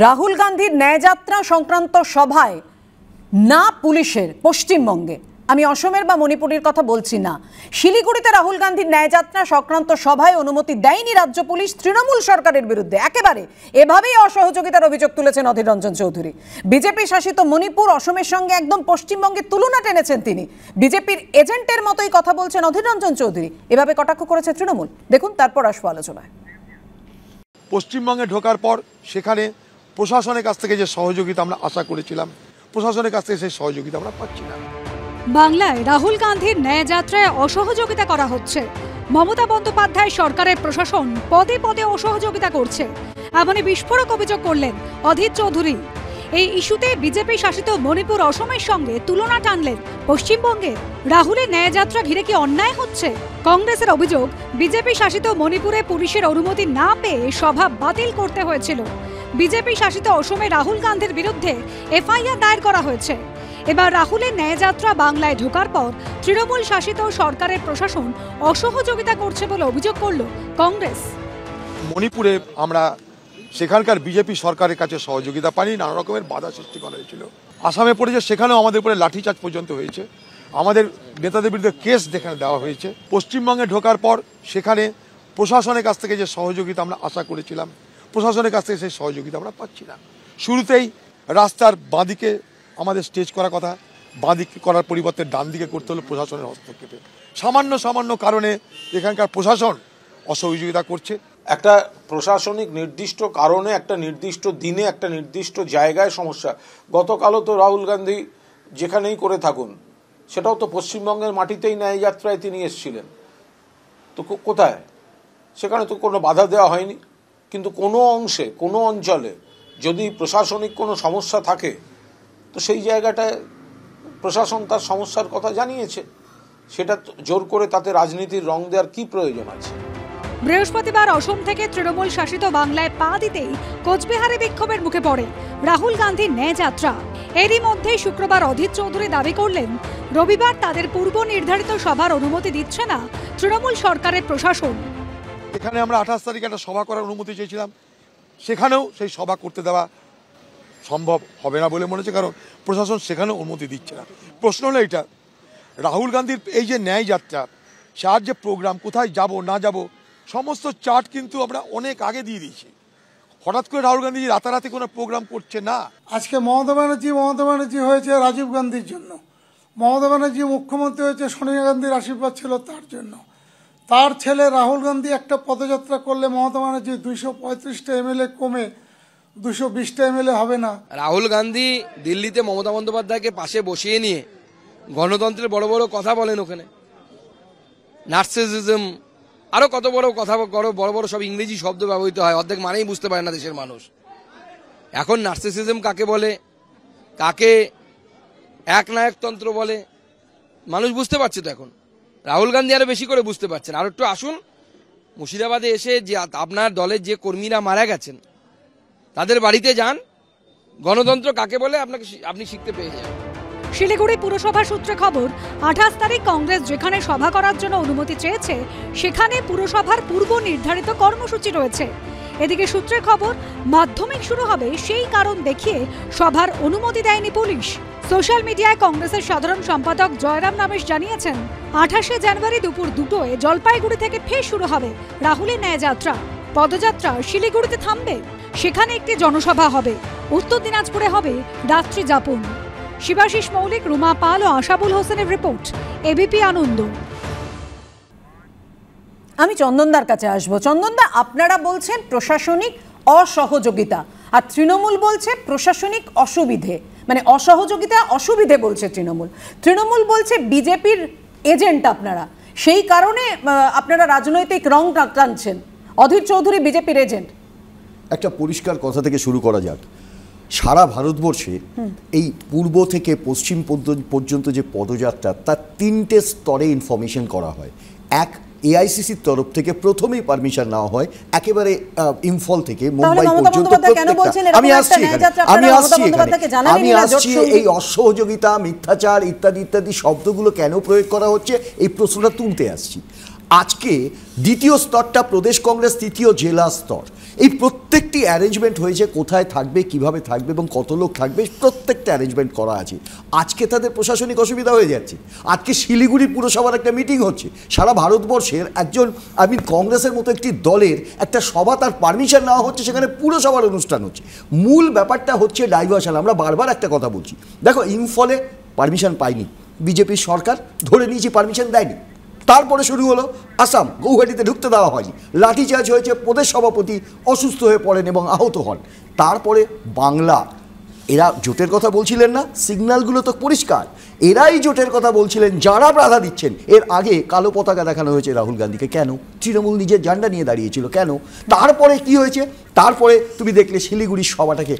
রাহুল গান্ধীর ন্যায়যাত্রা সংক্রান্ত সভায় না পুলিশের পশ্চিমবঙ্গে, আমি অসমের বা মণিপুরের কথা বলছি না, শিলিগুড়িতে রাহুল গান্ধীর ন্যায়যাত্রা সংক্রান্ত সভায় অনুমতি দেয়নি রাজ্য পুলিশ তৃণমূল সরকারের বিরুদ্ধে। একেবারে এভাবেই অসহযোগিতার অভিযোগ তুলেছেন অধীর রঞ্জন চৌধুরী। বিজেপি শাসিত মণিপুর অসমের সঙ্গে একদম পশ্চিমবঙ্গের তুলনা টেনেছেন তিনি। বিজেপির এজেন্টের মতোই কথা বলছেন অধীর রঞ্জন চৌধুরী। এভাবে কটাক্ষ করেছে তৃণমূল। দেখুন, তারপর আসবো আলোচনায়। পশ্চিমবঙ্গে ঢোকার পর সেখানে প্রশাসনের কাছ থেকে যে সহযোগিতা আমরা আশা করেছিলাম, প্রশাসনের কাছ থেকে সেই সহযোগিতা আমরা পাচ্ছি না। বাংলায় রাহুল গান্ধীর ন্যায়যাত্রায় অসহযোগিতা করা হচ্ছে। মমতা বন্দ্যোপাধ্যায় সরকারের প্রশাসন পদে পদে অসহযোগিতা করছে, এমনই বিস্ফোরক অভিযোগ করলেন অধীর চৌধুরী। এই ইস্যুতে বিজেপি শাসিত মণিপুর অসমের সঙ্গে তুলনা টানলেন পশ্চিমবঙ্গে। রাহুলের ন্যায়যাত্রা ঘিরে কি অন্যায় হচ্ছে? কংগ্রেসের অভিযোগ, বিজেপি শাসিত মণিপুরে পুলিশের অনুমতি না পেয়ে সভা বাতিল করতে হয়েছিল। বিজেপি শাসিত অসমে রাহুল গান্ধীর বিরুদ্ধে এফআইআর দায়ের করা হয়েছে। এবার রাহুলের ন্যায়যাত্রা বাংলায় ঢোকার পর তৃণমূল শাসিত সরকারের প্রশাসন অসহযোগিতা করছে বলে অভিযোগ করল কংগ্রেস। মণিপুরে আমরা সেখানকার বিজেপি সরকারের কাছে সহযোগিতা পাইনি, নানা রকমের বাধা সৃষ্টি করা হয়েছিল। আসামে পড়েছে, সেখানেও আমাদের উপরে লাঠিচার্জ পর্যন্ত হয়েছে, আমাদের নেতাদের বিরুদ্ধে কেস দেখানে দেওয়া হয়েছে। পশ্চিমবঙ্গে ঢোকার পর সেখানে প্রশাসনের কাছ থেকে যে সহযোগিতা আমরা আশা করেছিলাম, প্রশাসনের কাছ থেকে সেই সহযোগিতা আমরা পাচ্ছি না। শুরুতেই রাস্তার বাঁদিকে আমাদের স্টেজ করার কথা, বাঁদিকে করার পরিবর্তে ডান দিকে করতে হলো প্রশাসনের হস্তক্ষেপে। সামান্য কারণে এখানকার প্রশাসন অসহযোগিতা করছে। একটা প্রশাসনিক নির্দিষ্ট কারণে একটা নির্দিষ্ট দিনে একটা নির্দিষ্ট জায়গায় সমস্যা। গতকালও তো রাহুল গান্ধী যেখানেই করে থাকুন, সেটাও তো পশ্চিমবঙ্গের মাটিতেই ন্যায়যাত্রায় তিনি এসেছিলেন, তো কোথায়? সেখানে তো কোনো বাধা দেওয়া হয়নি। কিন্তু কোনো অংশে, কোনো অঞ্চলে যদি প্রশাসনিক কোনো সমস্যা থাকে, তো সেই জায়গাটায় প্রশাসন তার সমস্যার কথা জানিয়েছে। সেটা জোর করে তাতে রাজনীতির রং দেওয়ার কি প্রয়োজন আছে? বৃহস্পতিবার অসম থেকে তৃণমূল শাসিত বাংলায় পা দিতেই কোচবিহারে বিক্ষোভের মুখে পড়ে রাহুল গান্ধীর ন্যায়যাত্রা। এরই মধ্যে শুক্রবার অধীর চৌধুরী দাবি করলেন, রবিবার তাদের পূর্ব নির্ধারিত সভার অনুমতি দিচ্ছে না তৃণমূল সরকারের প্রশাসন। এখানে আমরা 28 তারিখে একটা সভা করার অনুমতি চেয়েছিলাম, সেখানেও সেই সভা করতে দেওয়া সম্ভব হবে না বলে মনে হচ্ছে, কারণ প্রশাসন সেখানেও অনুমতি দিচ্ছে না। প্রশ্ন হলো এটা, রাহুল গান্ধীর এই যে ন্যায়যাত্রা, তার যে প্রোগ্রাম, কোথায় যাব না যাব, সমস্ত চার্ট কিন্তু আমরা অনেক আগে দিয়ে দিয়েছি। হঠাৎ করে রাহুল গান্ধী রাতারাতি কোনো প্রোগ্রাম করছে না। আজকে মমতা ব্যানার্জি হয়েছে রাজীব গান্ধীর জন্য, মমতা ব্যানার্জি মুখ্যমন্ত্রী হয়েছে সোনিয়া গান্ধীর আশীর্বাদ ছিল তার জন্য। তার ছেলে রাহুল গান্ধী একটা পদযাত্রা করলে মমতা ব্যানার্জি 235টা এমএলএ কমে 220টা এমএলএ হবে না। রাহুল গান্ধী দিল্লিতে মমতা বন্দ্যোপাধ্যায়কে পাশে বসিয়ে নিয়ে গণতন্ত্রের বড় বড় কথা বলেন, ওখানে নার্সিসিজম, আরো কত বড় কথা, বড় বড় সব ইংরেজি শব্দ ব্যবহৃত হয়, অর্ধেক মানেই বুঝতে পারে না দেশের মানুষ। এখন নার্সিসিজম কাকে বলে, কাকে একনায়কতন্ত্র বলে, মানুষ বুঝতে পারছে তো। এখন রাহুল গান্ধী আরো বেশি করে বুঝতে পারছেন। আর একটু আসুন মুর্শিদাবাদে এসে, যে আপনার দলের যে কর্মীরা মারা গেছেন তাদের বাড়িতে যান, গণতন্ত্র কাকে বলে আপনি শিখতে পেয়ে যান। শিলিগুড়ি পুরসভা সূত্রে খবর, 28 তারিখ কংগ্রেস যেখানে সভা করার জন্য অনুমতি চেয়েছে, সেখানে পুরসভার পূর্ব নির্ধারিত কর্মসূচি রয়েছে। এদিকে সূত্রে খবর, মাধ্যমিক শুরু হবে সেই কারণ দেখিয়ে সভার অনুমতি দেয়নি পুলিশ। সোশ্যাল মিডিয়ায় কংগ্রেসের সাধারণ সম্পাদক জয়রাম রমেশ জানিয়েছেন, 28শে জানুয়ারি দুপুর 2টোয় জলপাইগুড়ি থেকে ফের শুরু হবে রাহুলের ন্যায়যাত্রা। পদযাত্রা শিলিগুড়িতে থামবে, সেখানে একটি জনসভা হবে। উত্তর দিনাজপুরে হবে রাত্রি যাপন। শিবাশিস মৌলিক, রুমা পাল ও আশাবুল হোসেনের রিপোর্ট, এবিপি আনন্দ। আমি চন্দনদার কাছে আসবো। চন্দনদা, আপনারা বলছেন প্রশাসনিক অসহযোগিতা, আর তৃণমূল বলছে প্রশাসনিক অসুবিধে, মানে অসহযোগিতা অসুবিধে বলছে তৃণমূল বলছে বিজেপির এজেন্ট আপনারা, সেই কারণে আপনারা রাজনৈতিক রং টানছেন। অধীর চৌধুরী বিজেপির এজেন্ট। একটা পরিষ্কার কথা থেকে শুরু করা যাক। সারা ভারতবর্ষে এই পূর্ব থেকে পশ্চিম পর্যন্ত যে পদযাত্রা, তার 3টে স্তরে ইনফরমেশন করা হয়। এক, এআইসিসির তরফ থেকে প্রথমেই পারমিশন নেওয়া হয় একেবারে ইম্ফল থেকে মুম্বাই পর্যন্ত। আমি আসছি এই অসহযোগিতা, মিথ্যাচার ইত্যাদি শব্দগুলো কেন প্রয়োগ করা হচ্ছে, এই প্রশ্নটা তুলতে আসছি। আজকে দ্বিতীয় স্তরটা প্রদেশ কংগ্রেস, তৃতীয় জেলা স্তর। এই প্রত্যেকটি অ্যারেঞ্জমেন্ট হয়েছে, কোথায় থাকবে, কিভাবে থাকবে এবং কত লোক থাকবে, প্রত্যেকটা অ্যারেঞ্জমেন্ট করা আছে। আজকে তাদের প্রশাসনিক অসুবিধা হয়ে যাচ্ছে। আজকে শিলিগুড়ি পুরসভার একটা মিটিং হচ্ছে, সারা ভারতবর্ষের একজন কংগ্রেসের মতো একটি দলের একটা সভা, তার পারমিশন নেওয়া হচ্ছে, সেখানে পুরসভার অনুষ্ঠান হচ্ছে। মূল ব্যাপারটা হচ্ছে ডাইভার্সন। আমরা বারবার একটা কথা বলছি, দেখো ইম্ফলে পারমিশন পাইনি, বিজেপির সরকার ধরে নিয়েছি পারমিশন দেয়নি। তারপরে শুরু হলো আসাম, গৌহাটিতে ঢুকতে দেওয়া হয়নি, লাঠিচার্জ হয়েছে, প্রদেশ সভাপতি অসুস্থ হয়ে পড়েন এবং আহত হন। তারপরে বাংলা, এরা জোটের কথা বলছিলেন না, সিগন্যালগুলো তো পরিষ্কার, এরাই জোটের কথা বলছিলেন, যারা বাধা দিচ্ছেন। এর আগে কালো পতাকা দেখানো হয়েছে রাহুল গান্ধীকে, কেন? তৃণমূল নিজের ঝান্ডা নিয়ে দাঁড়িয়েছিল, কেন? তারপরে কি হয়েছে? তারপরে তুমি দেখলে শিলিগুড়ির সভাটাকে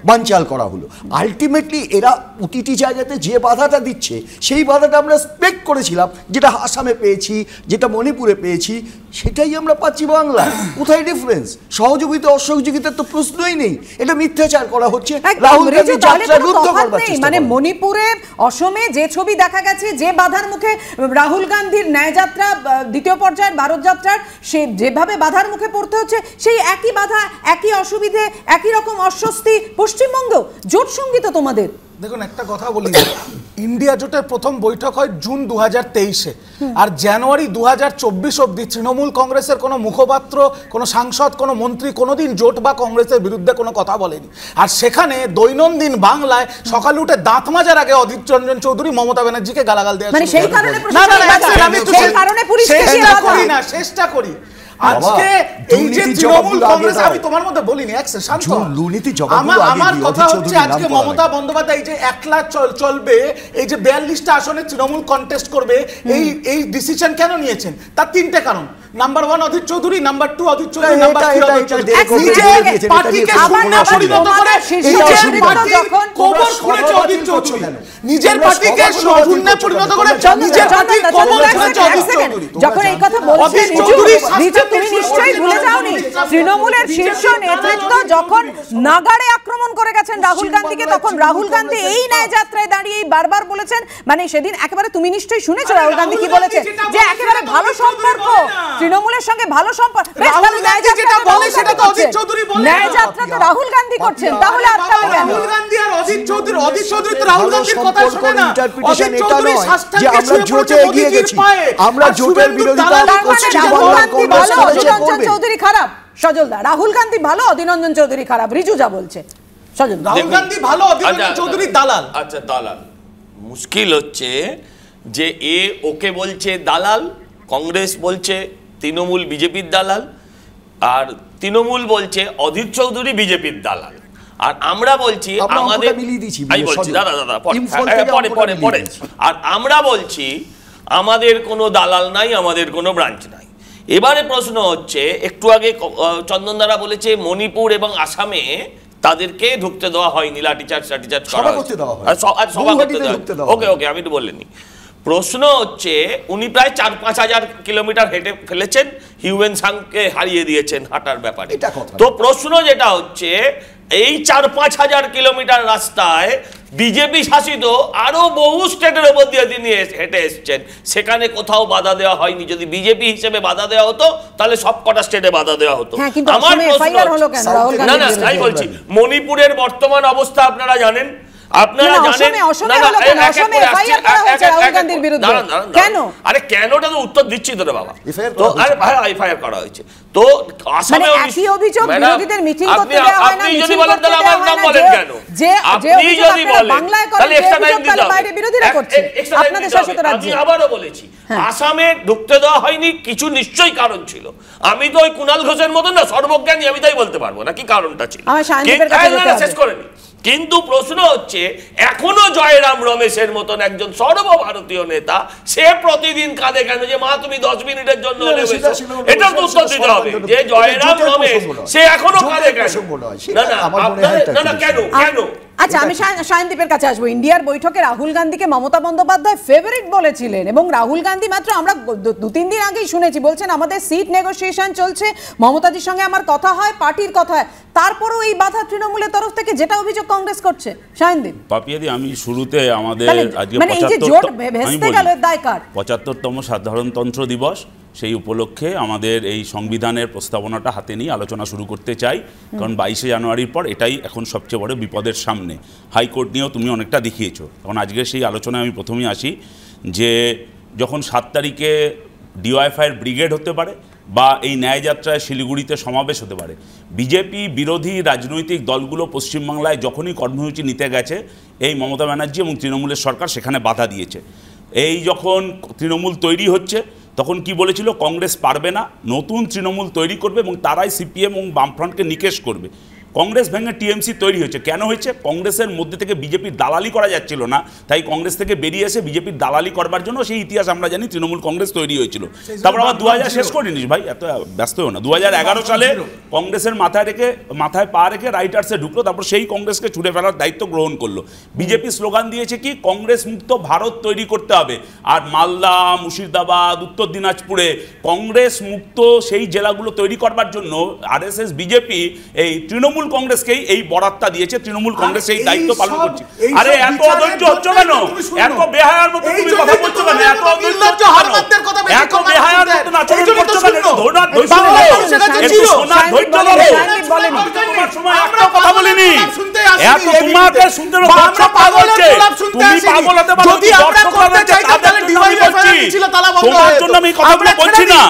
বানচাল করা হলো। আলটিমেটলি এরা প্রতিটি জায়গাতে যে বাধাটা দিচ্ছে, সেই বাধাটা আমরা এক্সপেক্ট করেছিলাম, যেটা আসামে পেয়েছি, যেটা মণিপুরে পেয়েছি, সেটাই আমরা পাচ্ছি বাংলায়। কোথায় ডিফারেন্স? সহযোগিতা অসহযোগিতার তো প্রশ্নই নেই, এটা মিথ্যাচার করা হচ্ছে। রাহুল গান্ধী যাত্রা রুদ্ধ করবার চেষ্টা মানে করে। মণিপুরে, অসমে যে ছবি দেখা গেছে, যে বাধার মুখে রাহুল গান্ধীর ন্যায়যাত্রা, দ্বিতীয় পর্যায়ের ভারত যাত্রার, সে যেভাবে বাধার মুখে পড়তে হচ্ছে, সেই একই বাধা, একই অসুবিধে, একই রকম অস্বস্তি পশ্চিমবঙ্গেও। জোট সঙ্গীত তোমাদের। দেখুন একটা কথা বলি, ইন্ডিয়া জোটের প্রথম বৈঠক হয় জুন 2023-এ, আর জানুয়ারি 2024 অবধি তৃণমূল কংগ্রেসের কোনো মুখপাত্র, কোনো সাংসদ, কোনো মন্ত্রী কোনোদিন জোট বা কংগ্রেসের বিরুদ্ধে কোনো কথা বলেনি। আর সেখানে দৈনন্দিন বাংলায় সকালে উঠে দাঁত মাজার আগে অধীর রঞ্জন চৌধুরী মমতা ব্যানার্জিকে গালাগাল দেওয়া, মানে সেই কারণে চেষ্টা করি আজকে এই যে তৃণমূল কংগ্রেস, আমি তোমার মধ্যে বলিনি, শান্ত। আমার কথা হচ্ছে আজকে মমতা বন্দ্যোপাধ্যায় এই যে একলা চলবে, এই যে 42টা আসনে তৃণমূল কন্টেস্ট করবে, এই ডিসিশন কেন নিয়েছেন? তার তিনটে কারণ। Number 1 Adhir Chowdhury, number 2 Adhir Chowdhury, number 3 Adhir Chowdhury. নিজের পার্টিকে শূন্য পরিণত করে, নিজের পার্টির কবর খুঁড়েছে অধীর চৌধুরী, নিজের পার্টিকে শূন্য পরিণত করে, নিজের পার্টির কবর খুঁড়েছে অধীর চৌধুরী। যখন এই কথা বলছেন রিজু, তুমি নিশ্চয়ই ভুলে যাওনি তৃণমূলের শীর্ষ নেতৃত্ব যখন নাগাড়ে আক্রমণ করে গেছেন রাহুল গান্ধীকে, তখন রাহুল গান্ধী এই ন্যায় যাত্রায় দাঁড়িয়ে বারবার বলেছেন, মানে সেদিন একেবারে তুমি নিশ্চয়ই শুনেছো রাহুল গান্ধী কি বলেছে, যে একেবারে ভালো সম্পর্ক তৃণমূলের সঙ্গে, ভালো সম্পর্ক। ন্যায় যাত্রা তো রাহুল গান্ধী করছেন, তাহলে আটকাবে কেন? রাহুল গান্ধী আর অধীর চৌধুরী, অধীর চৌধুরী তো রাহুল গান্ধীর কথা শুনে না। অধীর চৌধুরী যে আমরা জোটে এগিয়ে গেছি, আমরা জোটের বিরোধিতা করছি, অধীর রঞ্জন চৌধুরী খারাপ, সজলদা রাহুল গান্ধী ভালো, অধীর রঞ্জন চৌধুরী খারাপ, রিজু যা বলছে। সজল, রাহুল গান্ধী ভালো, অধীর রঞ্জন চৌধুরী দালাল। আচ্ছা দালাল, মুশকিল হচ্ছে যে এ ওকে বলছে দালাল, কংগ্রেস বলছে তৃণমূল বিজেপির দালাল, আর তৃণমূল বলছে অধীর চৌধুরী বিজেপির দালাল, আর আমরা বলছি আমাদের, আমি বলছি দাদা পরে, আর আমরা বলছি আমাদের কোনো দালাল নাই, আমাদের কোনো ব্রাঞ্চ নাই। এবারে প্রশ্ন হচ্ছে, একটু আগে চন্দন দ্বারা বলেছে মণিপুর এবং আসামে তাদেরকে ঢুকতে দেওয়া হয়নি, লাঠিচার্জ করা হয়েছে, ওকে আমি একটু বললেনি। প্রশ্ন হচ্ছে উনি প্রায় 4-5 হাজার কিলোমিটার হেঁটে ফেলেছেন, হিউয়েন সাংকে হারিয়ে দিয়েছেন হাঁটার ব্যাপারে। তো প্রশ্ন যেটা হচ্ছে, এই 4-5 হাজার কিলোমিটার রাস্তায় বিজেপি শাসিত আরো বহু স্টেটের উপর দিয়ে তিনি হেঁটে এসছেন, সেখানে কোথাও বাধা দেওয়া হয়নি। যদি বিজেপি হিসেবে বাধা দেওয়া হতো তাহলে সবকটা স্টেটে বাধা দেওয়া হতো। আমার প্রশ্ন, না তাই বলছি, মণিপুরের বর্তমান অবস্থা আপনারা জানেন, আপনারা জানেন, আরে কেনটা তো উত্তর দিচ্ছি তো রে বাবা। তো আরে ভাই এফআইআর করা হয়েছে, তো আসামে একই অভিযোগ বিরোধীদের মিটিং করতে দেওয়া হয় না, মিছিল করতে দেওয়া হয় না, নাম বলেন কেন? আপনি যদি বলেন তাহলে এক্সট্রা টাইম দিতে হবে, বাইরে বিরোধীরা করছে আপনাদের শাসিত রাজ্যে। আমি আবারও বলেছি আসামে ঢুকতে দেওয়া হয়নি, কিছু নিশ্চয়ই কারণ ছিল। আমি তো ওই কুণাল ঘোষের মতন না সর্বজ্ঞানী, আমি তাই বলতে পারবো না কি কারণটা ছিল, শেষ করেনি। কিন্তু প্রশ্ন হচ্ছে, এখনো জয়রাম রমেশের মতন একজন সর্বভারতীয় নেতা, সে প্রতিদিন কাঁদে কেন যে মা তুমি 10 মিনিটের জন্য এটা তো উত্তর দিতে হবে যে জয়রাম রমেশ সে এখনো কাঁদে কেন? না কেন? আচ্ছা, আমি সায়নদীপের কাছে আসবো। ইন্ডিয়ার বৈঠকে রাহুল গান্ধীকে মমতা বন্দ্যোপাধ্যায় ফেভারিট বলেছিলেন, এবং রাহুল গান্ধী মাত্র আমরা 2-3 দিন আগেই শুনেছি বলছেন আমাদের সিট নেগোসিয়েশন চলছে, মমতাজির সঙ্গে আমার কথা হয়, পার্টির কথা হয়, তারপরও এই বাধা তৃণমূলের তরফ থেকে, যেটা অভিযোগ কংগ্রেস করছে। সায়নদীপ, পাপিয়াদি, আমি শুরুতে আমাদের আজকে 75তম সাধারণতন্ত্র দিবস, সেই উপলক্ষে আমাদের এই সংবিধানের প্রস্তাবনাটা হাতে নিয়ে আলোচনা শুরু করতে চাই, কারণ 22শে জানুয়ারির পর এটাই এখন সবচেয়ে বড় বিপদের সামনে। হাইকোর্ট নিয়েও তুমি অনেকটা দেখিয়েছো। তখন আজকে সেই আলোচনায় আমি প্রথমেই আসি যে যখন 7 তারিখে ডিওয়াইফাইয়ের ব্রিগেড হতে পারে বা এই ন্যায়যাত্রায় শিলিগুড়িতে সমাবেশ হতে পারে, বিজেপি বিরোধী রাজনৈতিক দলগুলো পশ্চিমবাংলায় যখনই কর্মসূচি নিতে গেছে এই মমতা ব্যানার্জি এবং তৃণমূলের সরকার সেখানে বাধা দিয়েছে। এই যখন তৃণমূল তৈরি হচ্ছে তখন কি বলেছিল, কংগ্রেস পারবে না, নতুন তৃণমূল তৈরি করবে এবং তারাই সিপিএম এবং বামফ্রন্টকে নিকেশ করবে। কংগ্রেস ভেঙে টিএমসি তৈরি হয়েছে। কেন হয়েছে? কংগ্রেসের মধ্যে থেকে বিজেপির দালালি করা যাচ্ছিল না, তাই কংগ্রেস থেকে বেরিয়ে এসে বিজেপির দালালি করবার জন্য সেই ইতিহাস আমরা জানি, তৃণমূল কংগ্রেস তৈরি হয়েছিল। তারপর আবার 2000 শেষ করিনি ভাই, এত ব্যস্ত হও না। 2011 সালে কংগ্রেসের মাথায় পা রেখে রাইটার্সে ঢুকলো, তারপর সেই কংগ্রেসকে ছুড়ে ফেলার দায়িত্ব গ্রহণ করলো। বিজেপি স্লোগান দিয়েছে কি, কংগ্রেস মুক্ত ভারত তৈরি করতে হবে। আর মালদা, মুর্শিদাবাদ, উত্তর দিনাজপুরে কংগ্রেস মুক্ত সেই জেলাগুলো তৈরি করবার জন্য আরএসএস বিজেপি এই তৃণমূল কংগ্রেসকেই এই বরাতটা দিয়েছে। তৃণমূল কংগ্রেস এই দায়িত্ব পালন করছে। আরে এত অধৈর্য হচ্ছে কেন? এত বেহায়ার মতো তুমি কথা বলছো কেন? এত অধৈর্য হচ্ছে কেন? এত বেহায়ার মতো আচরণ করছো কেন? ধৈর্য তোমার সময় একটা কথা বলিনি, এত তোমাকে শুনতে পাগল হচ্ছে। তুমি পাগল হতে পারো, তোমার জন্য আমি কথাগুলো বলছি না।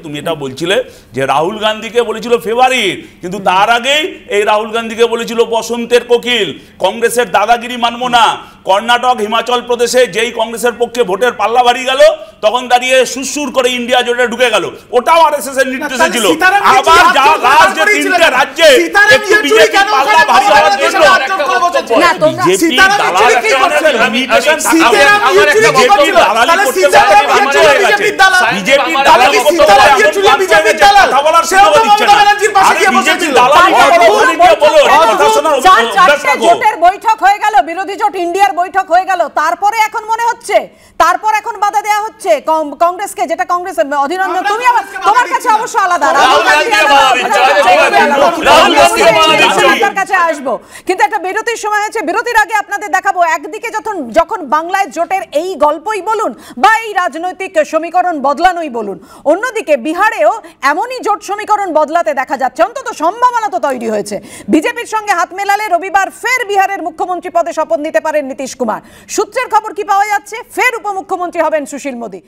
তুমি এটা বলছিলে যে রাহুল গান্ধীকে বলেছিল ফেভারিট, কিন্তু তার আগেই এই রাহুল গান্ধীকে বলেছিল বসন্তের কোকিল। কংগ্রেসের দাদাগিরি মানবো না। কর্ণাটক, হিমাচল প্রদেশে যেই কংগ্রেসের পক্ষে ভোটের পাল্লা ভারী গেল, তখন দাঁড়িয়ে সুরসুর করে ইন্ডিয়া জোটে ঢুকে গেল। ওটাও আরএসএস এর নির্দেশে ছিল। আবার যা রাজ্যে 3টে রাজ্যে একটু বিজেপি পাল্লা ভারী হওয়ার জন্য বিজেপি দালাল জোটের বৈঠক হয়ে গেল, বিরোধী জোট ইন্ডিয়ার বৈঠক হয়ে গেল, তারপরে এখন মনে হচ্ছে, তারপর এখন বাধা দেওয়া হচ্ছে কংগ্রেসকে, যেটা কংগ্রেস অধীনন্দন। তুমি তোমার কাছে অবশ্য আলাদা, কাছে আসবো, কিন্তু একটা বিরতির সময় হয়েছে। বিরতির আগে আপনাদের দেখাবো একদিকে যখন বাংলায় জোটের এই গল্পই বলুন বা এই রাজনৈতিক সমীকরণ বদলানোই বলুন, অন্যদিকে বিহারেও এমনই জোট সমীকরণ বদলাতে দেখা যাচ্ছে, অন্তত সম্ভাবনা তো তৈরি হয়েছে। বিজেপির সঙ্গে হাত মেলালে রবিবার ফের বিহারের মুখ্যমন্ত্রী পদে শপথ নিতে পারেন নীতিশ কুমার। সূত্রের খবর কি পাওয়া যাচ্ছে, ফের উপমুখ্যমন্ত্রী হবেন সুশীল মোদী।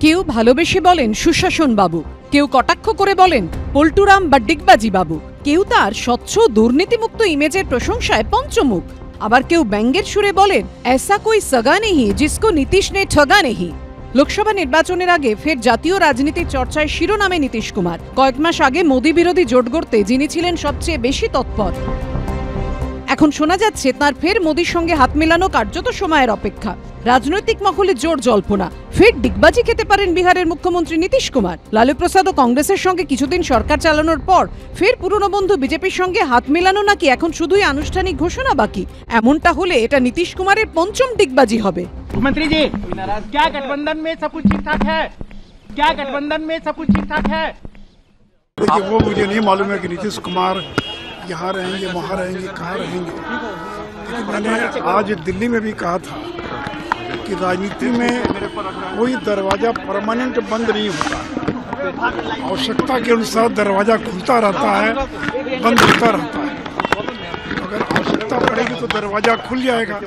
কেউ ভালোবেসে বলেন সুশাসন বাবু, কেউ কটাক্ষ করে বলেন পল্টুরাম বা ডিগবাজি বাবু, কেউ তার স্বচ্ছ দুর্নীতিমুক্ত ইমেজের প্রশংসায় পঞ্চমুখ, আবার কেউ ব্যঙ্গের সুরে বলেন ऐसा कोई सगा नहीं जिसको नीतीश ने ठगा नहीं। লোকসভা নির্বাচনের আগে ফের জাতীয় রাজনীতির চর্চায় শিরোনামে নীতিশ কুমার। কয়েক মাস আগে মোদী বিরোধী জোট গড়তে যিনি ছিলেন সবচেয়ে বেশি তৎপর, এখন শোনা যাচ্ছে তার ফের মোদীর সঙ্গে হাত মেলানো কার্যত সময়ের অপেক্ষা। রাজনৈতিক মহলে জোর জল্পনা, ফের ডিগবাজি খেতে পারেন বিহারের মুখ্যমন্ত্রী নীতিশ কুমার। লালু প্রসাদ ও কংগ্রেসের সঙ্গে কিছুদিন সরকার চালানোর পর ফের পুরনো বন্ধু বিজেপির সঙ্গে হাত মেলানো নাকি এখন শুধুই আনুষ্ঠানিক ঘোষণা বাকি? এমনটা হলে এটা নীতিশ কুমারের পঞ্চম ডিগবাজি হবে। मुख्यमंत्री जी, क्या गठबंधन में सब कुछ ठीक ठाक है? क्या गठबंधन में सब कुछ ठीक ठाक है? देखिए, वो मुझे नहीं मालूम है कि नीतीश कुमार यहाँ रहेंगे, वहाँ रहेंगे, कहाँ रहेंगे। लेकिन मैंने आज दिल्ली में भी कहा था कि राजनीति में कोई दरवाजा परमानेंट बंद नहीं होता, आवश्यकता के अनुसार दरवाजा खुलता रहता है, बंद होता रहता है। अगर आवश्यकता पड़ेगी तो दरवाजा खुल जाएगा,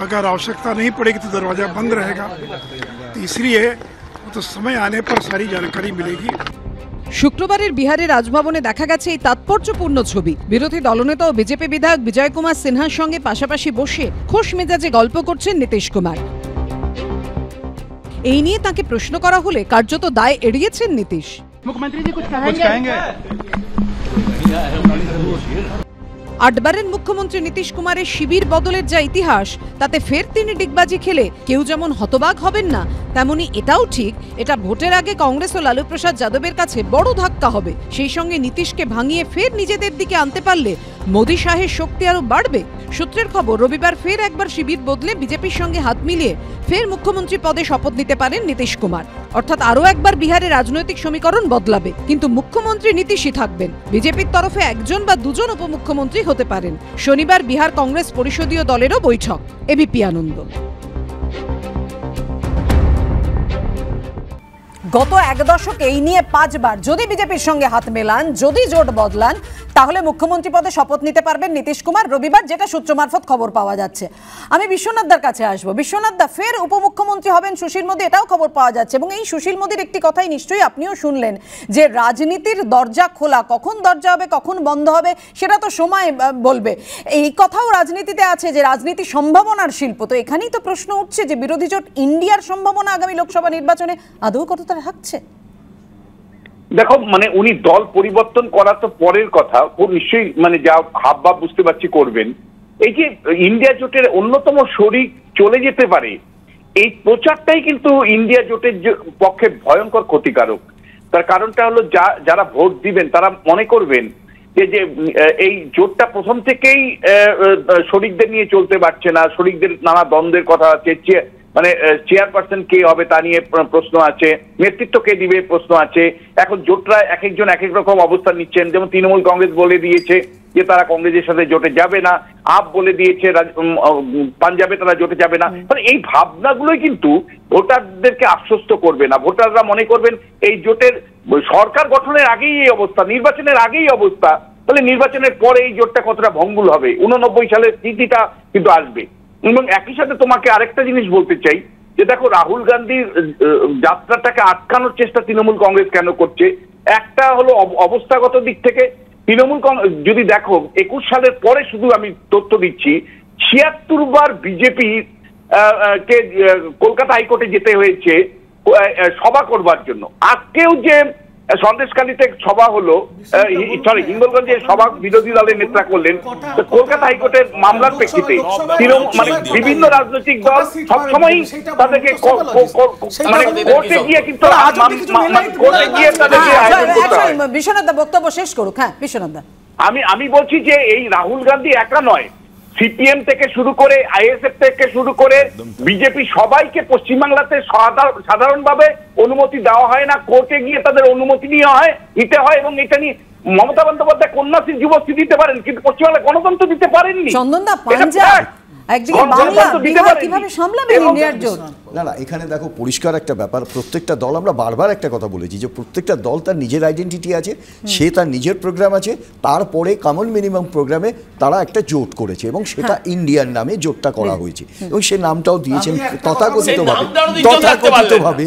अगर आवश्यकता नहीं पड़ेगी तो दरवाजा बंद रहेगा। तो इसलिए तो समय आने पर सारी जानकारी मिलेगी। শুক্রবারের বিহারের রাজভবনে দেখা গেছে এই তাৎপর্যপূর্ণ ছবি। বিরোধী দলনেতা ও বিজেপি বিধায়ক বিজয় কুমার সিনহার সঙ্গে পাশাপাশি বসে খোশ মেজাজে গল্প করছেন নীতিশ কুমার। এই নিয়ে তাকে প্রশ্ন করা হলে কার্যত দায় এড়িয়েছেন নীতিশ। मुख्यमंत्री जी कुछ कहेंगे? আটবারের মুখ্যমন্ত্রী নীতিশ কুমারের শিবির বদলের যা ইতিহাস, তাতে ফের তিনি ডিগবাজি খেলে কেউ যেমন হতবাক হবেন না, তেমনি এটাও ঠিক এটা ভোটের আগে কংগ্রেস ও লালু প্রসাদ যাদবের কাছে বড় ধাক্কা হবে। সেই সঙ্গে নীতিশকে ভাঙিয়ে ফের নিজেদের দিকে আনতে পারলে মোদী শাহের শক্তি আরো বাড়বে। সূত্রের খবর, রবিবার ফের একবার শিবির বদলে বিজেপির সঙ্গে হাত মিলিয়ে ফের মুখ্যমন্ত্রী পদে শপথ নিতে পারেন নীতিশ কুমার। অর্থাৎ আরও একবার বিহারের রাজনৈতিক সমীকরণ বদলাবে, কিন্তু মুখ্যমন্ত্রী নীতিশই থাকবেন। বিজেপির তরফে একজন বা দুজন উপমুখ্যমন্ত্রী হতে পারেন। শনিবার বিহার কংগ্রেস পরিষদীয় দলেরও বৈঠক। এবিপি আনন্দ। গত এক দশকে এই নিয়ে 5 বার যদি বিজেপির সঙ্গে হাত মেলান, যদি জোট বদলান, তাহলে মুখ্যমন্ত্রী পদে শপথ নিতে পারবেন নীতিশ কুমার রবিবার, যেটা সূত্র মারফত খবর পাওয়া যাচ্ছে। আমি বিশ্বনাথদার কাছে আসবো। বিশ্বনাথদা, ফের উপমুখ্যমন্ত্রী হবেন সুশীল মোদী, এটাও খবর পাওয়া যাচ্ছে। এবং এই সুশীল মোদীর একটি কথাই নিশ্চয়ই আপনিও শুনলেন, যে রাজনীতির দরজা খোলা, কখন দরজা হবে কখন বন্ধ হবে সেটা তো সময় বলবে। এই কথাও রাজনীতিতে আছে যে রাজনীতি সম্ভাবনার শিল্প। তো এখানেই তো প্রশ্ন উঠছে যে বিরোধী জোট ইন্ডিয়ার সম্ভাবনা আগামী লোকসভা নির্বাচনে আদৌ কতটা থাকছে? দেখো, মানে উনি দল পরিবর্তন করা তো পরের কথা, ও নিশ্চয়ই মানে যা হাবভাব বুঝতে পারছি করবেন। এই যে ইন্ডিয়া জোটের অন্যতম শরিক চলে যেতে পারে, এই প্রচারটাই কিন্তু ইন্ডিয়া জোটের পক্ষে ভয়ঙ্কর ক্ষতিকারক। তার কারণটা হলো যারা ভোট দিবেন তারা মনে করবেন যে এই জোটটা প্রথম থেকেই শরিকদের নিয়ে চলতে পারছে না, শরিকদের নানা দ্বন্দ্বের কথা আছে, মানে চেয়ারপারসন কে হবে তা নিয়ে প্রশ্ন আছে, নেতৃত্ব কে দিবে প্রশ্ন আছে। এখন জোটরা এক একজন এক এক রকম অবস্থান নিচ্ছেন। যেমন তৃণমূল কংগ্রেস বলে দিয়েছে যে তারা কংগ্রেসের সাথে জোটে যাবে না, আপ বলে দিয়েছে পাঞ্জাবে তারা জোটে যাবে না। মানে এই ভাবনাগুলোই কিন্তু ভোটারদেরকে আশ্বস্ত করবে না। ভোটাররা মনে করবেন এই জোটের সরকার গঠনের আগেই এই অবস্থা, নির্বাচনের আগেই অবস্থা, তাহলে নির্বাচনের পরে এই জোটটা কতটা ভঙ্গুর হবে। 89 সালের স্মৃতিটা কিন্তু আসবে। এবং একই সাথে তোমাকে আরেকটা জিনিস বলতে চাই যে দেখো, রাহুল গান্ধীর যাত্রাটাকে আটকানোর চেষ্টা তৃণমূল কংগ্রেস কেন করছে? একটা হলো অবস্থাগত দিক থেকে তৃণমূল যদি দেখো 21 সালের পরে, শুধু আমি তথ্য দিচ্ছি, 76 বার বিজেপি কে কলকাতা হাইকোর্টে যেতে হয়েছে সভা করবার জন্য। আজকেও যে সন্দেশখালীতে সভা হলো, সরি হিঙ্গলগঞ্জে সভা বিরোধী দলের নেতা করলেন কলকাতা হাইকোর্টের মামলার প্রেক্ষিতে। মানে বিভিন্ন রাজনৈতিক দল সবসময়ই তাদেরকে মানে কোর্টে গিয়ে কিন্তু কোর্টে গিয়ে তাদেরকে আয়োজন করতে হয়। বিশ্বনাথ দা বক্তব্য শেষ করুক। হ্যাঁ বিশ্বনাথ দা, আমি বলছি যে এই রাহুল গান্ধী একা নয়, সিপিএম থেকে শুরু করে আইএসএফ থেকে শুরু করে বিজেপি সবাইকে পশ্চিমবাংলাতে সাধারণভাবে অনুমতি দেওয়া হয় না, কোর্টে গিয়ে তাদের অনুমতি নিতে হয় এবং এটা নিয়ে মমতা বন্দ্যোপাধ্যায় কন্যাশ্রী যুবশ্রী দিতে পারেন, কিন্তু পশ্চিমবাংলায় গণতন্ত্র দিতে পারেননি। চন্দনদা, পাঞ্জাব একদিকে বাংলা, বিহার কিভাবে সামলাবে ইন্ডিয়ার জোট? না, এখানে দেখো পরিষ্কার একটা ব্যাপার। প্রত্যেকটা দল, আমরা বারবার একটা কথা বলেছি যে প্রত্যেকটা দল তার নিজের আইডেন্টিটি আছে, সে তার নিজের প্রোগ্রাম আছে, তারপরে কমন মিনিমাম প্রোগ্রামে তারা একটা জোট করেছে এবং সেটা ইন্ডিয়ার নামে জোটটা করা হয়েছে এবং সে নামটাও দিয়েছেন তথাকথিতভাবে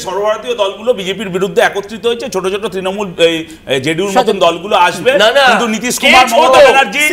সর্বভারতীয় দলগুলো বিজেপির বিরুদ্ধে একত্রিত হয়েছে। ছোট ছোট তৃণমূল জেডিইউর মতন দলগুলো আসবে, কিন্তু নীতিশ কুমার, মমতা ব্যানার্জি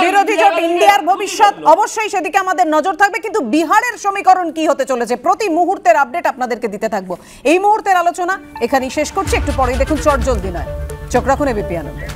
বিরোধী জোট ইন্ডিয়ার ভবিষ্যৎ অবশ্যই সেদিকে আমাদের নজর থাকবে, কিন্তু বিহারের সমীকরণ কি হতে চলেছে প্রতি মুহূর্তের আপডেট আপনাদেরকে দিতে থাকবো। এই মুহূর্তের আলোচনা এখানেই শেষ করছি। একটু পরেই দেখুন চটজলদি নয়, চোখ রাখুন এবিপি আনন্দে।